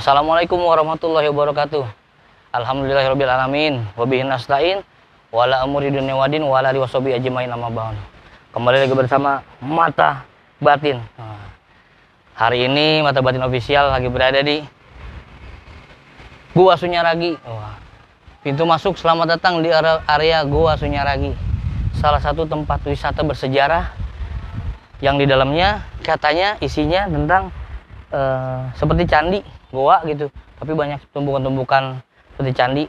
Assalamualaikum warahmatullahi wabarakatuh. Alhamdulillahirabbil alamin. Wa bihi nasta'in wala amri dunya wadin wala washabi ajmain amma ba'd. Kembali lagi bersama Mata Batin. Hari ini Mata Batin official lagi berada di Gua Sunyaragi. Pintu masuk selamat datang di area Gua Sunyaragi. Salah satu tempat wisata bersejarah yang di dalamnya katanya isinya tentang seperti candi goa gitu, tapi banyak tumbukan-tumbukan seperti candi,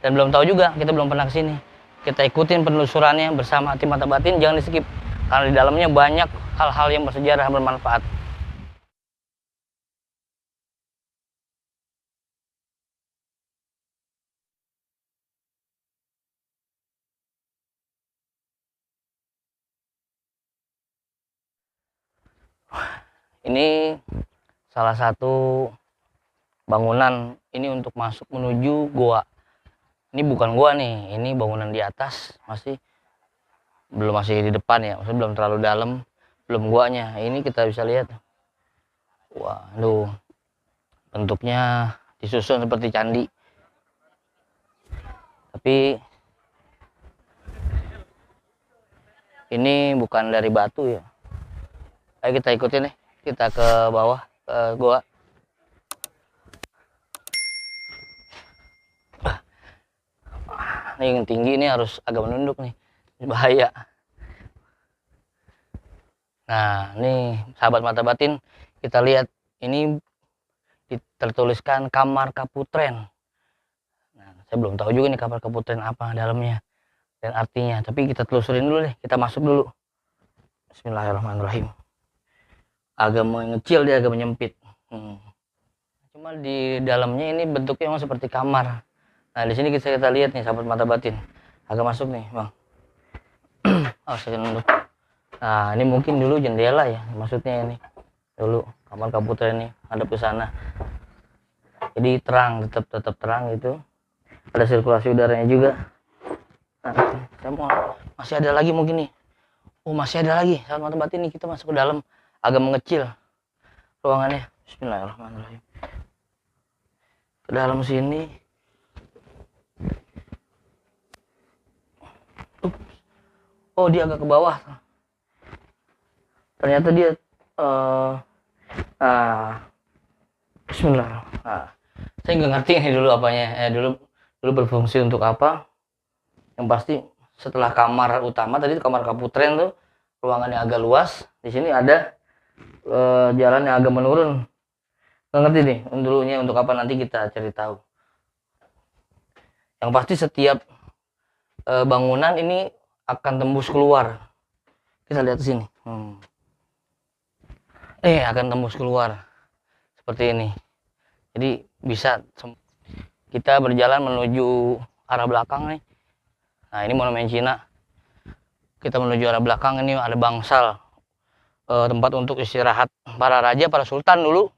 dan belum tahu juga, kita belum pernah kesini. Kita ikutin penelusurannya bersama tim Mata Batin, jangan di skip karena di dalamnya banyak hal-hal yang bersejarah bermanfaat. Ini salah satu bangunan ini untuk masuk menuju goa. Ini bukan goa nih, ini bangunan di atas, masih di depan ya, maksudnya belum terlalu dalam, belum goanya. Ini kita bisa lihat, waduh, bentuknya disusun seperti candi, tapi ini bukan dari batu ya. Ayo kita ikutin nih, kita ke bawah ke goa. Ini yang tinggi, ini harus agak menunduk nih, bahaya. Nah, ini sahabat Mata Batin, kita lihat ini tertuliskan Kamar Kaputren. Nah, saya belum tahu juga nih Kamar Kaputren apa dalamnya dan artinya, tapi kita telusurin dulu deh, kita masuk dulu. Bismillahirrahmanirrahim. Agak mengecil, dia agak menyempit. Cuma di dalamnya ini bentuknya memang seperti kamar. Nah, di sini kita lihat nih sahabat Mata Batin, agak masuk nih bang. Saya nunduk. Nah, ini mungkin dulu jendela ya, maksudnya ini dulu Kamar Kaputren ini ada ke sana, jadi terang, tetap terang gitu, ada sirkulasi udaranya juga. Nah, saya mau, masih ada lagi mungkin nih. Masih ada lagi sahabat Mata Batin nih, kita masuk ke dalam, agak mengecil ruangannya. Bismillahirrahmanirrahim. Ke dalam sini. Dia agak ke bawah. Ternyata dia Bismillah. Saya nggak ngerti ini dulu apanya. Dulu berfungsi untuk apa? Yang pasti setelah kamar utama tadi, Kamar Kaputren tuh ruangannya agak luas. Di sini ada jalan yang agak menurun. Nggak ngerti nih dulunya untuk apa, nanti kita cari tahu. Yang pasti setiap bangunan ini akan tembus keluar. Kita lihat di sini. Akan tembus keluar seperti ini. Jadi bisa kita berjalan menuju arah belakang nih. Nah, ini monumen Cina. Kita menuju arah belakang, ini ada bangsal, tempat untuk istirahat para raja, para sultan dulu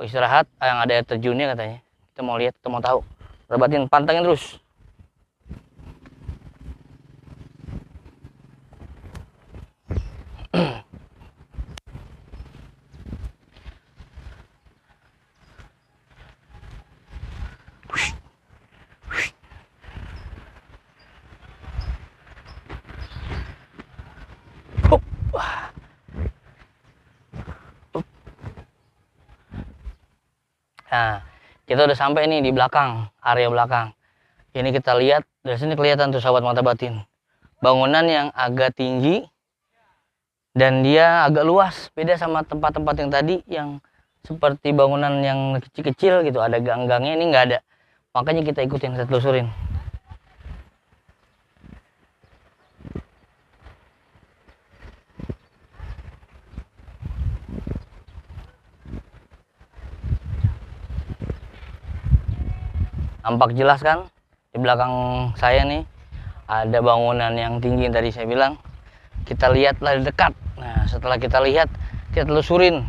istirahat, yang ada air terjunnya katanya. Kita mau lihat, kita mau tahu. Mata Batin pantengin terus. Nah, kita udah sampai nih di belakang, area belakang. Ini kita lihat, dari sini kelihatan tuh sahabat Mata Batin, bangunan yang agak tinggi dan dia agak luas, beda sama tempat-tempat yang tadi yang seperti bangunan yang kecil-kecil gitu, ada gang-gangnya, ini nggak ada. Makanya kita ikutin, kita telusurin. Nampak jelas kan di belakang saya nih ada bangunan yang tinggi yang tadi saya bilang. Kita lihatlah dekat. Nah, setelah kita lihat, kita telusurin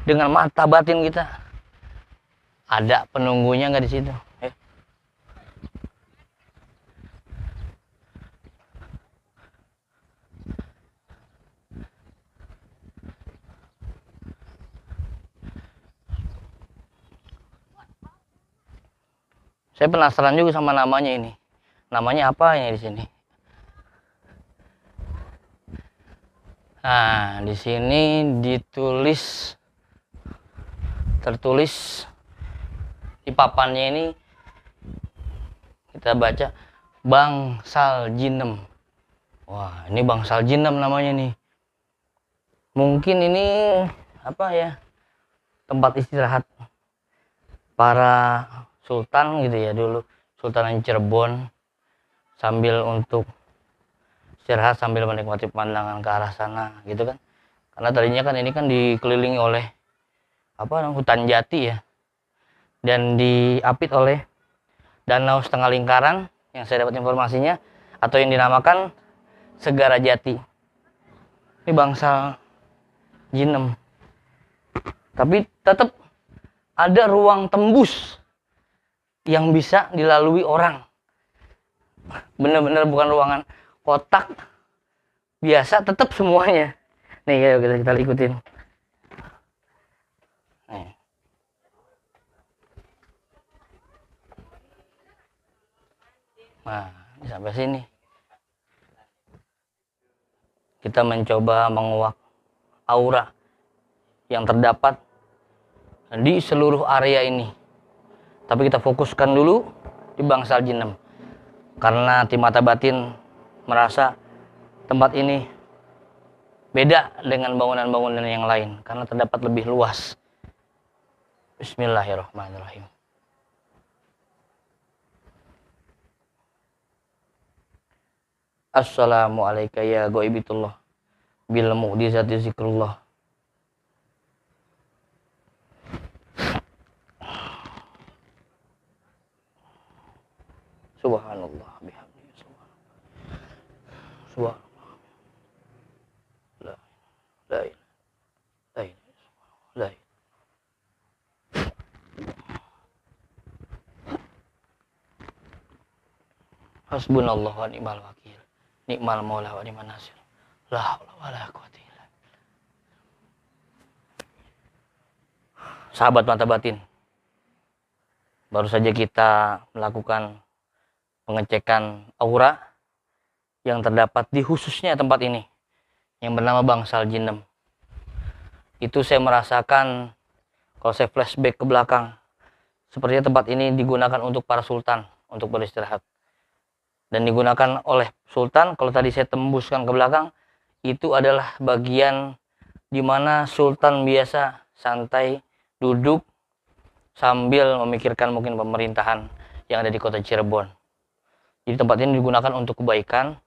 dengan mata batin kita. Ada penunggunya nggak di situ? Saya penasaran juga sama namanya ini. Namanya apa ini di sini? Nah, di sini tertulis di papannya ini, kita baca bangsal jinem. Wah, ini bangsal jinem namanya nih. Mungkin ini apa ya? Tempat istirahat para sultan gitu ya dulu, Sultan Cirebon, sambil untuk istirahat sambil menikmati pemandangan ke arah sana gitu kan. Karena tadinya kan ini kan dikelilingi oleh hutan jati ya, dan diapit oleh danau setengah lingkaran yang saya dapat informasinya, atau yang dinamakan Segara Jati. Ini bangsal jinem, tapi tetap ada ruang tembus yang bisa dilalui orang. Bener-bener bukan ruangan kotak biasa, tetap semuanya. Nih, ayo kita ikutin. Nih. Nah, sampai sini kita mencoba menguak aura yang terdapat di seluruh area ini. Tapi kita fokuskan dulu di bangsal jinem, karena tim mata batin merasa tempat ini beda dengan bangunan-bangunan yang lain karena terdapat lebih luas. Bismillahirrahmanirrahim. Assalamualaikum ya ghaibitullah bil mu'jizati zikrullah. Subhanallah bihamdihi subhanallah. La ilaha la hasbunallah wa ni'mal wakil, ni'mal maula wa ni'man nasir, la haula wala quwwata illa billah. Sahabat mata batin, baru saja kita melakukan pengecekan aura yang terdapat di khususnya tempat ini yang bernama bangsal jinem. Itu saya merasakan, kalau saya flashback ke belakang, sepertinya tempat ini digunakan untuk para sultan untuk beristirahat. Dan digunakan oleh sultan, kalau tadi saya tembuskan ke belakang, itu adalah bagian di mana sultan biasa santai duduk sambil memikirkan mungkin pemerintahan yang ada di kota Cirebon. Jadi tempat ini digunakan untuk kebaikan,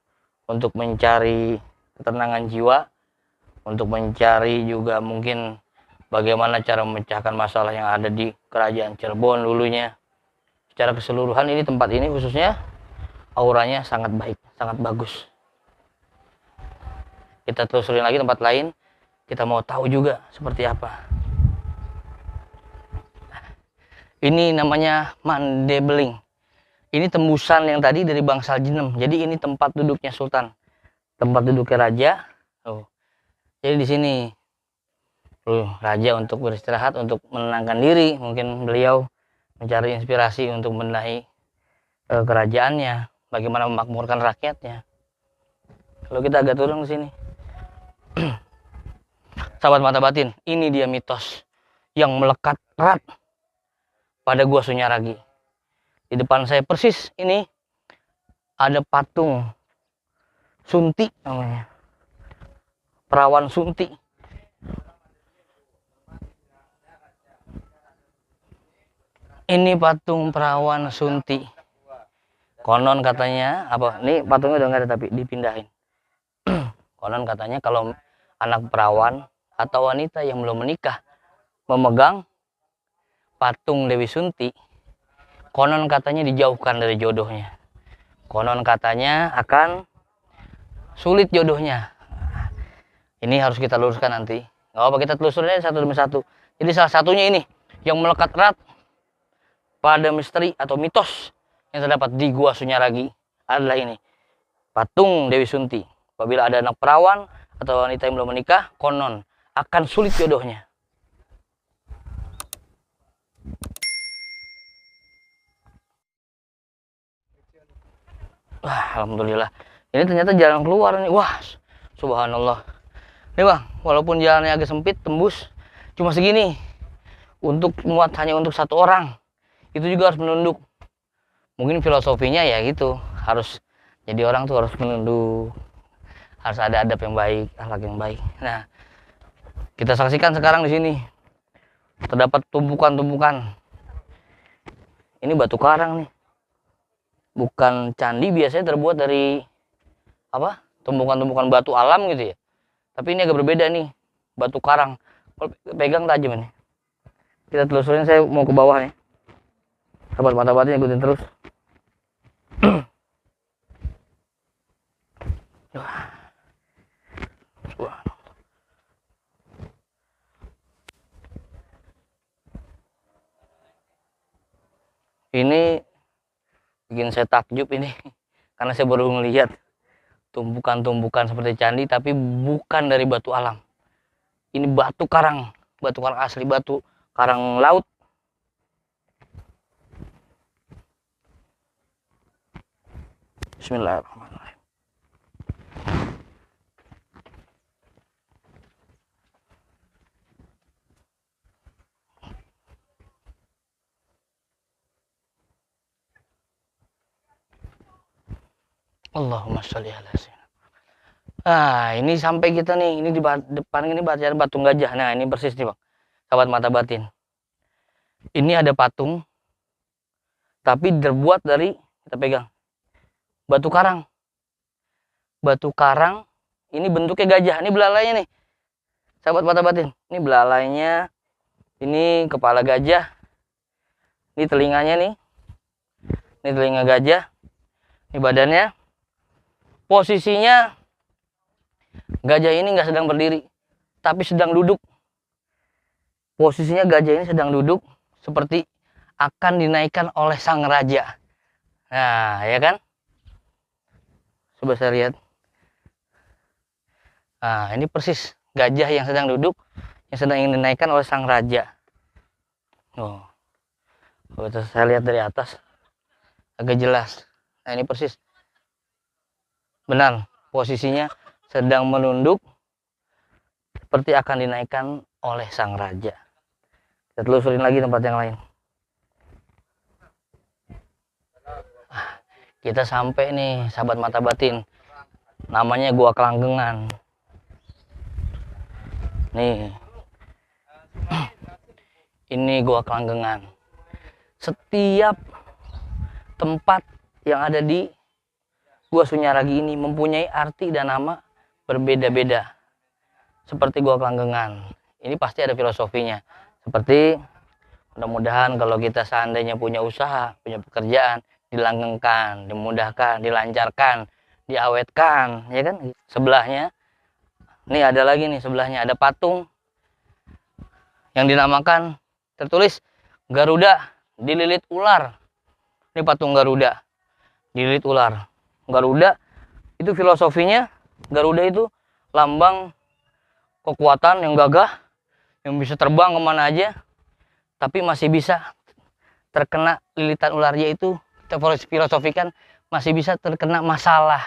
untuk mencari ketenangan jiwa, untuk mencari juga mungkin bagaimana cara memecahkan masalah yang ada di kerajaan Cirebon dulunya. Secara keseluruhan ini tempat ini khususnya auranya sangat baik, sangat bagus. Kita telusurin lagi tempat lain, kita mau tahu juga seperti apa. Ini namanya Mandebeling. Ini tembusan yang tadi dari bangsal jinem. Jadi ini tempat duduknya sultan, tempat duduknya raja. Jadi di sini raja untuk beristirahat, untuk menenangkan diri. Mungkin beliau mencari inspirasi untuk membenahi kerajaannya, bagaimana memakmurkan rakyatnya. Kalau kita agak turun ke sini, sahabat mata batin, ini dia mitos yang melekat erat pada Gua Sunyaragi. Di depan saya persis ini ada patung Sunti namanya, perawan Sunti. Ini patung perawan Sunti. Konon katanya ini patungnya udah nggak ada tapi dipindahin. Konon katanya kalau anak perawan atau wanita yang belum menikah memegang patung Dewi Sunti, konon katanya dijauhkan dari jodohnya. Konon katanya akan sulit jodohnya. Ini harus kita luruskan nanti. Nggak apa, kita telusurnya satu demi satu. Jadi salah satunya ini yang melekat erat pada misteri atau mitos yang terdapat di Gua Sunyaragi adalah ini, patung Dewi Sunti. Apabila ada anak perawan atau wanita yang belum menikah, konon akan sulit jodohnya. Wah, alhamdulillah. Ini ternyata jalan keluar nih. Wah, subhanallah. Nih bang, walaupun jalannya agak sempit, tembus cuma segini. Untuk muat hanya untuk satu orang, itu juga harus menunduk. Mungkin filosofinya ya gitu, harus jadi orang tuh harus menunduk, harus ada adab yang baik, akhlak yang baik. Nah, kita saksikan sekarang di sini terdapat tumpukan-tumpukan. Ini batu karang nih, bukan candi. Biasanya terbuat dari apa? Tumpukan-tumpukan batu alam gitu ya. Tapi ini agak berbeda nih, batu karang. Kalau pegang tajam ini. Kita telusurin, saya mau ke bawah nih. Sahabat mata batin, ikutin terus. Ini bikin saya takjub ini, karena saya baru melihat tumpukan-tumpukan seperti candi, tapi bukan dari batu alam. Ini batu karang asli, batu karang laut. Bismillahirrahmanirrahim. Allahumma sholli ala sayyidina. Ini sampai kita nih, ini di depan ini batu gajah. Nah, ini persis nih bang, sahabat mata batin. Ini ada patung, tapi terbuat dari, kita pegang, batu karang. Batu karang, ini bentuknya gajah. Ini belalainya nih, sahabat mata batin. Ini belalainya, ini kepala gajah, ini telinganya nih, ini telinga gajah, ini badannya. Posisinya gajah ini nggak sedang berdiri, tapi sedang duduk. Posisinya gajah ini sedang duduk, seperti akan dinaikkan oleh sang raja. Nah, ya kan? Coba saya lihat. Nah, ini persis gajah yang sedang duduk, yang sedang ingin dinaikkan oleh sang raja. Oh, kalau saya lihat dari atas, agak jelas. Nah, ini persis. Benar, posisinya sedang menunduk, seperti akan dinaikkan oleh sang raja. Kita telusurin lagi tempat yang lain. Kita sampai nih, sahabat mata batin. Namanya Gua Kelanggengan. Nih. Ini Gua Kelanggengan. Setiap tempat yang ada di Gua Sunyaragi ini mempunyai arti dan nama berbeda-beda. Seperti Gua Kelanggengan. Ini pasti ada filosofinya. Seperti mudah-mudahan kalau kita seandainya punya usaha, punya pekerjaan, dilanggengkan, dimudahkan, dilancarkan, diawetkan, ya kan? Sebelahnya, nih ada lagi nih, sebelahnya ada patung yang dinamakan, tertulis Garuda dililit ular. Ini patung Garuda dililit ular. Garuda itu filosofinya, Garuda itu lambang kekuatan yang gagah, yang bisa terbang kemana aja, tapi masih bisa terkena lilitan ularnya. Itu kita filosofikan masih bisa terkena masalah.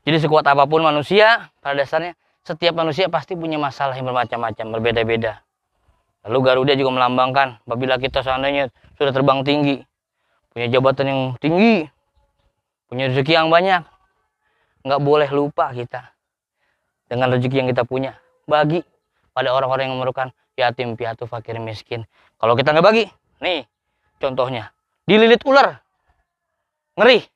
Jadi sekuat apapun manusia, pada dasarnya setiap manusia pasti punya masalah yang bermacam-macam, berbeda-beda. Lalu Garuda juga melambangkan apabila kita seandainya sudah terbang tinggi, punya jabatan yang tinggi, punya rezeki yang banyak, nggak boleh lupa kita dengan rezeki yang kita punya. Bagi pada orang-orang yang memerlukan, yatim, piatu, fakir, miskin. Kalau kita nggak bagi, nih contohnya, dililit ular, ngeri.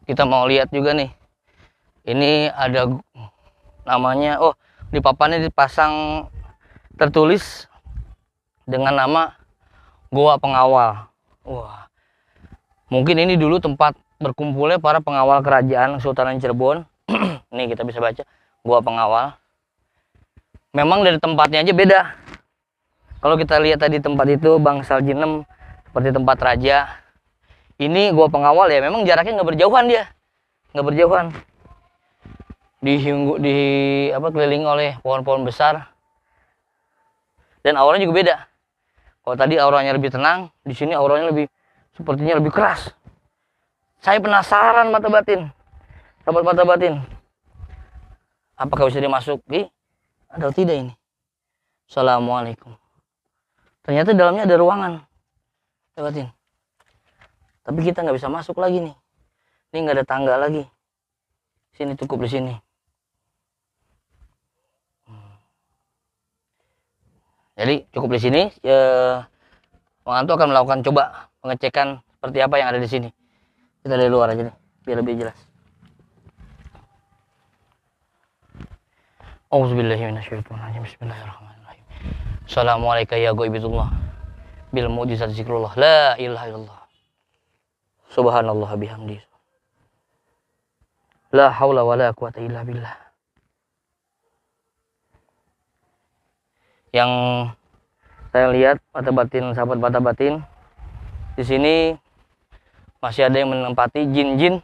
Kita mau lihat juga nih, ini ada namanya, oh di papannya dipasang tertulis dengan nama Goa Pengawal. Wah, mungkin ini dulu tempat berkumpulnya para pengawal kerajaan Sultanan Cirebon. Nih kita bisa baca Goa Pengawal. Memang dari tempatnya aja beda. Kalau kita lihat tadi tempat itu Bangsal Jinem seperti tempat raja, ini Goa Pengawal ya memang jaraknya nggak berjauhan, dia nggak berjauhan. kelilingi oleh pohon-pohon besar, dan auranya juga beda. Kalau tadi auranya lebih tenang, di sini auranya sepertinya lebih keras. Saya penasaran mata batin, sahabat mata batin, apakah bisa dimasuki atau tidak ini? Assalamualaikum. Ternyata dalamnya ada ruangan, mata batin. Tapi kita nggak bisa masuk lagi nih. Ini nggak ada tangga lagi. Sini cukup di sini. Jadi cukup di sini. Bang Anto akan melakukan coba pengecekan seperti apa yang ada di sini. Kita dari luar aja nih, biar lebih jelas. Auzubillahiminasyaitonirrajim. Bismillahirrahmanirrahim. Assalamualaikum ya ghaibitullah. Bil mu'jizat zikrullah. La ilaha illallah. Subhanallah bihamdi. La haula wala quwata illa billah. Yang saya lihat mata batin, sahabat mata batin, di sini masih ada yang menempati jin-jin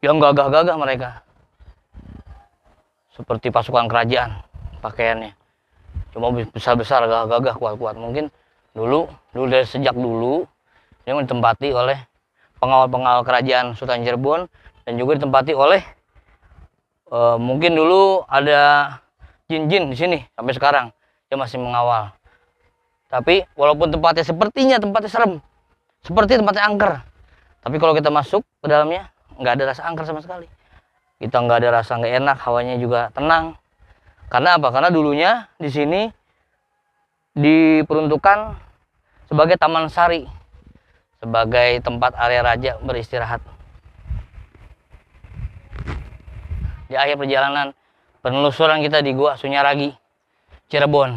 yang gagah-gagah mereka, seperti pasukan kerajaan pakaiannya, cuma besar-besar, gagah-gagah, kuat-kuat. Mungkin dulu dari sejak dulu dia ditempati oleh pengawal-pengawal kerajaan Sultan Cirebon, dan juga ditempati oleh mungkin dulu ada jin-jin di sini sampai sekarang. Dia masih mengawal. Tapi walaupun tempatnya tempatnya serem, seperti tempatnya angker, tapi kalau kita masuk ke dalamnya nggak ada rasa angker sama sekali. Kita nggak ada rasa nggak enak, hawanya juga tenang. Karena apa? Karena dulunya di sini diperuntukkan sebagai taman sari, sebagai tempat area raja beristirahat. Di akhir perjalanan penelusuran kita di Gua Sunyaragi, Cirebon.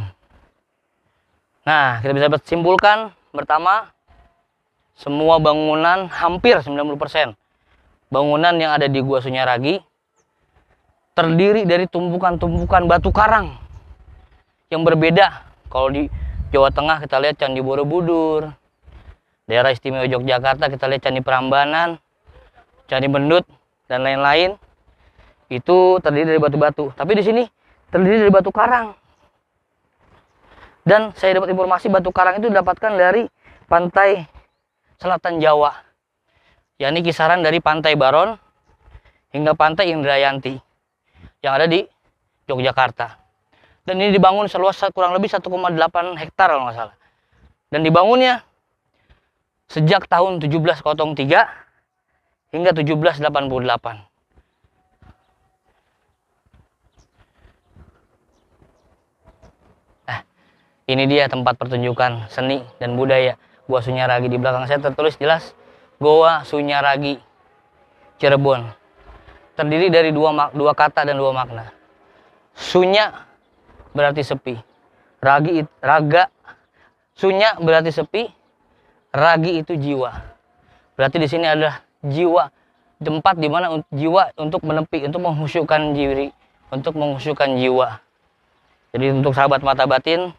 Nah, kita bisa simpulkan pertama, semua bangunan, hampir 90% bangunan yang ada di Gua Sunyaragi terdiri dari tumpukan-tumpukan batu karang yang berbeda. Kalau di Jawa Tengah kita lihat Candi Borobudur, daerah istimewa Yogyakarta kita lihat Candi Prambanan, Candi Bendut, dan lain-lain. Itu terdiri dari batu-batu. Tapi di sini terdiri dari batu karang. Dan saya dapat informasi batu karang itu didapatkan dari pantai selatan Jawa, yakni kisaran dari Pantai Baron hingga Pantai Indrayanti yang ada di Yogyakarta. Dan ini dibangun seluas kurang lebih 1,8 hektar kalau nggak salah. Dan dibangunnya sejak tahun 1703 hingga 1788. Ini dia tempat pertunjukan seni dan budaya Gua Sunyaragi. Di belakang saya tertulis jelas Goa Sunyaragi, Cirebon. Terdiri dari dua kata dan dua makna. Sunya berarti sepi. Sunya berarti sepi. Ragi itu jiwa. Berarti di sini adalah jiwa, tempat di mana jiwa untuk menepi, untuk menghusyukkan diri, untuk menghusyukkan jiwa. Jadi untuk sahabat mata batin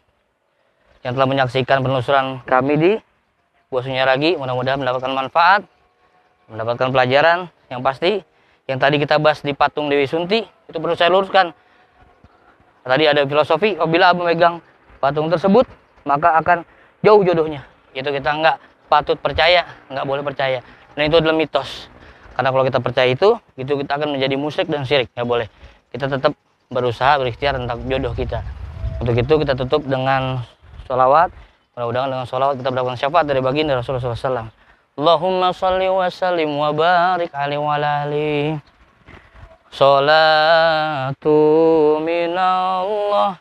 yang telah menyaksikan penelusuran kami di Gua Sunyaragi, mudah-mudahan mendapatkan manfaat, mendapatkan pelajaran. Yang pasti, yang tadi kita bahas di patung Dewi Sunti, itu perlu saya luruskan. Tadi ada filosofi, apabila memegang patung tersebut, maka akan jauh jodohnya. Itu kita nggak patut percaya, nggak boleh percaya. Dan itu adalah mitos. Karena kalau kita percaya itu kita akan menjadi musyrik dan syirik. Nggak boleh. Kita tetap berusaha, berikhtiar tentang jodoh kita. Untuk itu kita tutup dengan sholawat. Mudah-mudahan dengan sholawat kita mendapatkan syafaat dari baginda Rasulullah SAW. Allahumma salli wa sallim wa barik alaihi wa alihi. Salatu minallah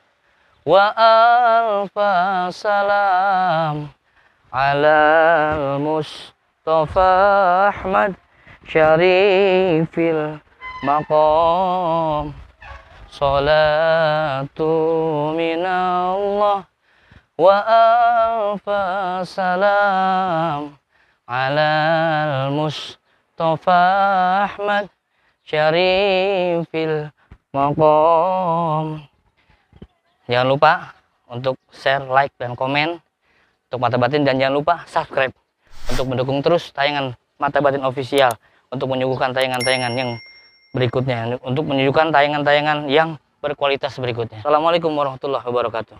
wa alfa salam ala Mustafa Ahmad Syarifil maqam. Salatu minallah wa alfa salam ala Mustafa Ahmad Syarifil maqam. Jangan lupa untuk share, like, dan komen untuk Mata Batin, dan jangan lupa subscribe untuk mendukung terus tayangan Mata Batin Official untuk menyuguhkan tayangan-tayangan yang berikutnya untuk menunjukkan tayangan-tayangan yang berkualitas berikutnya. Assalamualaikum warahmatullahi wabarakatuh.